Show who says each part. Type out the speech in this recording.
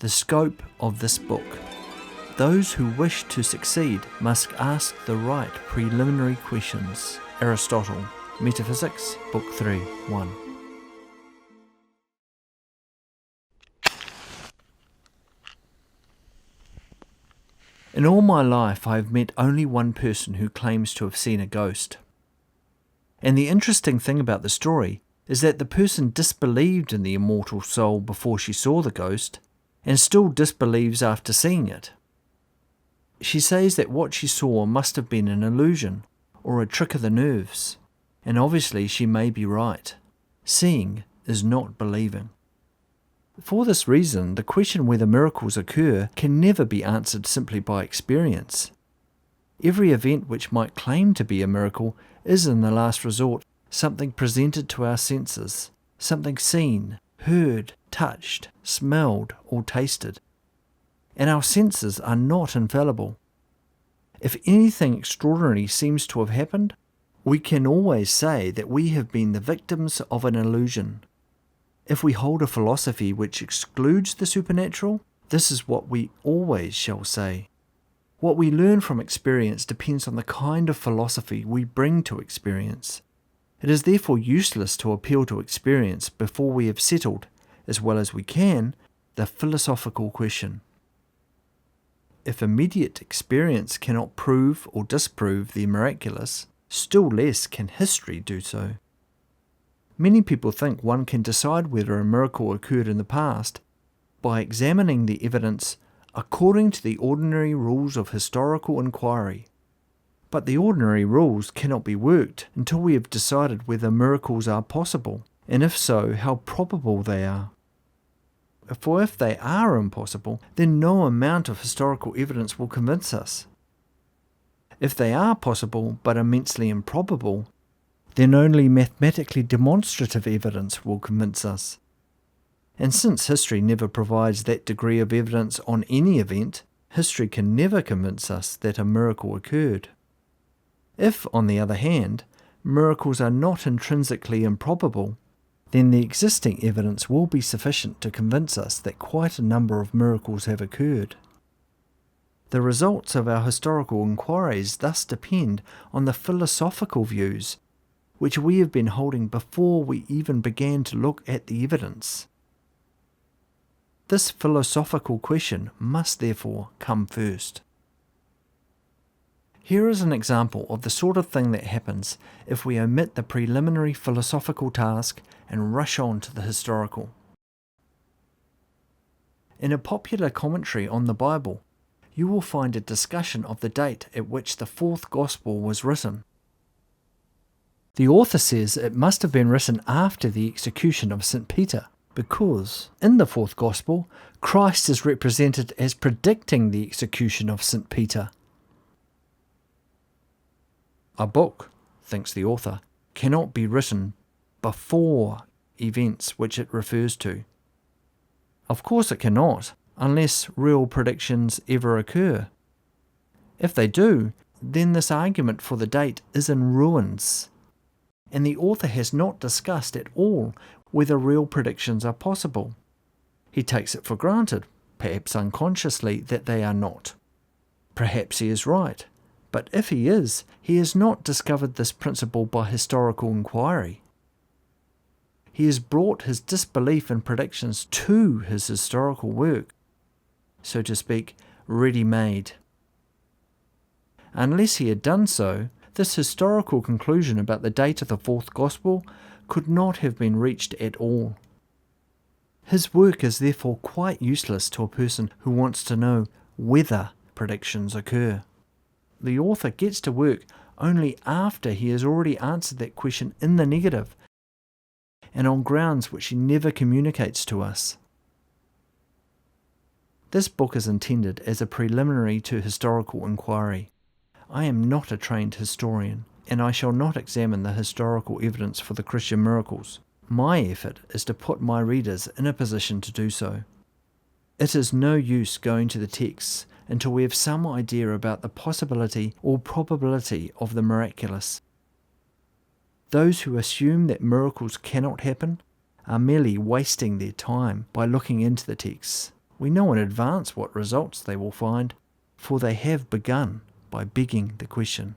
Speaker 1: The scope of this book. Those who wish to succeed must ask the right preliminary questions. Aristotle, Metaphysics, Book 3, 1. In all my life I have met only one person who claims to have seen a ghost. And the interesting thing about the story is that the person disbelieved in the immortal soul before she saw the ghost, and still disbelieves after seeing it. She says that what she saw must have been an illusion, or a trick of the nerves, and obviously she may be right. Seeing is not believing. For this reason, the question whether miracles occur can never be answered simply by experience. Every event which might claim to be a miracle is, in the last resort, something presented to our senses, something seen, heard, touched, smelled, or tasted. And our senses are not infallible. If anything extraordinary seems to have happened, we can always say that we have been the victims of an illusion. If we hold a philosophy which excludes the supernatural, this is what we always shall say. What we learn from experience depends on the kind of philosophy we bring to experience. It is therefore useless to appeal to experience before we have settled, as well as we can, the philosophical question. If immediate experience cannot prove or disprove the miraculous, still less can history do so. Many people think one can decide whether a miracle occurred in the past by examining the evidence according to the ordinary rules of historical inquiry. But the ordinary rules cannot be worked until we have decided whether miracles are possible, and if so, how probable they are. For if they are impossible, then no amount of historical evidence will convince us. If they are possible but immensely improbable, then only mathematically demonstrative evidence will convince us. And since history never provides that degree of evidence on any event, history can never convince us that a miracle occurred. If, on the other hand, miracles are not intrinsically improbable, then the existing evidence will be sufficient to convince us that quite a number of miracles have occurred. The results of our historical inquiries thus depend on the philosophical views which we have been holding before we even began to look at the evidence. This philosophical question must therefore come first. Here is an example of the sort of thing that happens if we omit the preliminary philosophical task and rush on to the historical. In a popular commentary on the Bible, you will find a discussion of the date at which the fourth Gospel was written. The author says it must have been written after the execution of St. Peter, because in the fourth Gospel, Christ is represented as predicting the execution of St. Peter. A book, thinks the author, cannot be written before events which it refers to. Of course it cannot, unless real predictions ever occur. If they do, then this argument for the date is in ruins, and the author has not discussed at all whether real predictions are possible. He takes it for granted, perhaps unconsciously, that they are not. Perhaps he is right, but if he is, he has not discovered this principle by historical inquiry. He has brought his disbelief in predictions to his historical work, so to speak, ready-made. Unless he had done so, this historical conclusion about the date of the fourth Gospel could not have been reached at all. His work is therefore quite useless to a person who wants to know whether predictions occur. The author gets to work only after he has already answered that question in the negative, and on grounds which he never communicates to us. This book is intended as a preliminary to historical inquiry. I am not a trained historian, and I shall not examine the historical evidence for the Christian miracles. My effort is to put my readers in a position to do so. It is no use going to the texts until we have some idea about the possibility or probability of the miraculous. Those who assume that miracles cannot happen are merely wasting their time by looking into the texts, we know in advance what results they will find, for they have begun by begging the question.